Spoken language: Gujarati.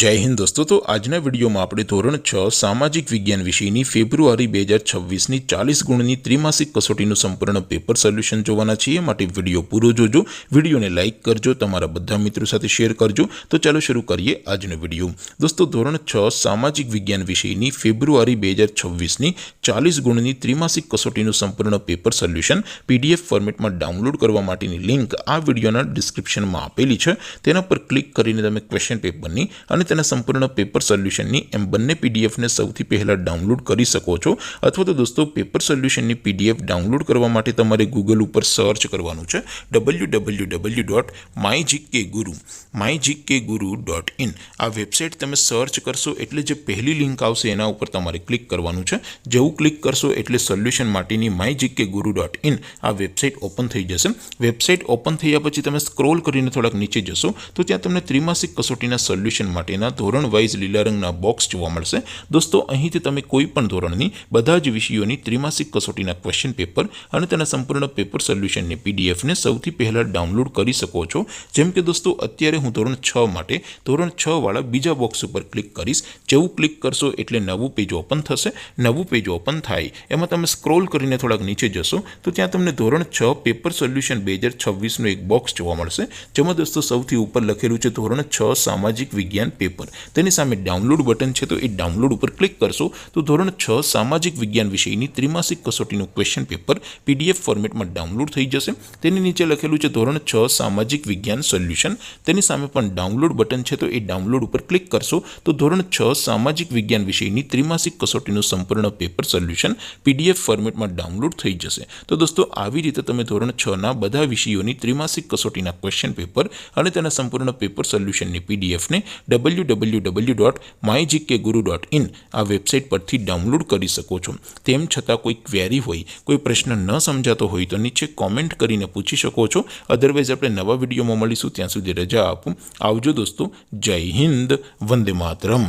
जय हिंद दोस्तों। तो आजना वीडियो में આપણે ધોરણ 6 સામાજિક વિજ્ઞાન વિષયની ફેબ્રુઆરી 2026 ની 40 ગુણની ત્રિમાસિક કસોટીનું સંપૂર્ણ પેપર સોલ્યુશન જોવાના છીએ। માટે વિડિયો પૂરો જોજો, વિડિયોને લાઈક કરજો, તમારા બધા મિત્રો સાથે શેર કરજો। તો ચાલો શરૂ કરીએ આજનો વિડિયો। દોસ્તો ધોરણ 6 સામાજિક વિજ્ઞાન વિષયની ફેબ્રુઆરી 2026 ની 40 ગુણની ત્રિમાસિક કસોટીનું સંપૂર્ણ પેપર સોલ્યુશન PDF ફોર્મેટમાં ડાઉનલોડ કરવા માટેની લિંક આ વિડિયોના ડિસ્ક્રિપ્શનમાં આપેલી છે। તેના પર ક્લિક કરીને તમે ક્વેશ્ચન પેપરની અને તેના સંપૂર્ણ પેપર સોલ્યુશનની એમ બંને પીડીએફને સૌથી પહેલાં ડાઉનલોડ કરી શકો છો। અથવા તો દોસ્તો પેપર સોલ્યુશનની પીડીએફ ડાઉનલોડ કરવા માટે તમારે ગૂગલ ઉપર સર્ચ કરવાનું છે www.mygkguru.in। આ વેબસાઇટ તમે સર્ચ કરશો એટલે જે પહેલી લિંક આવશે એના ઉપર તમારે ક્લિક કરવાનું છે। જેવું ક્લિક કરશો એટલે સોલ્યુશન માટેની mygkguru.in આ વેબસાઇટ ઓપન થઈ જશે। વેબસાઇટ ઓપન થયા પછી તમે સ્ક્રોલ કરીને થોડાક નીચે જશો તો ત્યાં તમને ત્રિમાસિક કસોટીના સોલ્યુશન માટેના ધોરણ વાઇઝ લીલા રંગના બોક્સ જોવા મળશે। દોસ્તો અહીંથી તમે કોઈ પણ ધોરણની બધા જ વિષયોની ત્રિમાસિક કસોટીના ક્વેશ્ચન પેપર અને તેના સંપૂર્ણ પેપર સોલ્યુશનની પીડીએફને સૌથી પહેલાં ડાઉનલોડ કરી શકો છો। જેમ કે દોસ્તો અત્યારે હું ધોરણ 6 માટે ધોરણ 6 વાળા બીજા બોક્સ ઉપર ક્લિક કરીશ। જેવું ક્લિક કરશો એટલે નવું પેજ ઓપન થશે। નવું પેજ ઓપન થાય એમાં તમે સ્ક્રોલ કરીને થોડાક નીચે જશો તો ત્યાં તમને ધોરણ 6 પેપર સોલ્યુશન 2026નું એક બોક્સ જોવા મળશે, જેમાં દોસ્તો સૌથી ઉપર લખેલું છે ધોરણ 6 સામાજિક વિજ્ઞાન પેપર। તેની સામે ડાઉનલોડ બટન છે, તો એ ડાઉનલોડ ઉપર ક્લિક કરશો તો ધોરણ 6 સામાજિક વિજ્ઞાન વિષયની ત્રિમાસિક કસોટીનું ક્વેશ્ચન પેપર PDF ફોર્મેટમાં ડાઉનલોડ થઈ જશે। તેની નીચે લખેલું છે ધોરણ 6 સામાજિક વિજ્ઞાન સોલ્યુશન। તેની સામે પણ ડાઉનલોડ બટન છે, તો એ ડાઉનલોડ ઉપર ક્લિક કરશો તો ધોરણ 6 સામાજિક વિજ્ઞાન વિષયની ત્રિમાસિક કસોટીનું સંપૂર્ણ પેપર સોલ્યુશન PDF ફોર્મેટમાં ડાઉનલોડ થઈ જશે। તો દોસ્તો આવી રીતે તમે ધોરણ 6ના બધા વિષયોની ત્રિમાસિક કસોટીના ક્વેશ્ચન પેપર અને તેના સંપૂર્ણ પેપર સોલ્યુશનની પીડીએફને www.mygkguru.in આ વેબસાઇટ પરથી ડાઉનલોડ કરી શકો છો। તેમ છતાં કોઈ ક્વેરી હોય, કોઈ પ્રશ્ન ન સમજાતો હોય તો નીચે કોમેન્ટ કરીને પૂછી શકો છો। અધરવાઇઝ આપણે નવા વિડીયોમાં મળીશું, ત્યાં સુધી રજા આપો। આવજો દોસ્તો, જય હિન્દ, વંદે માતરમ।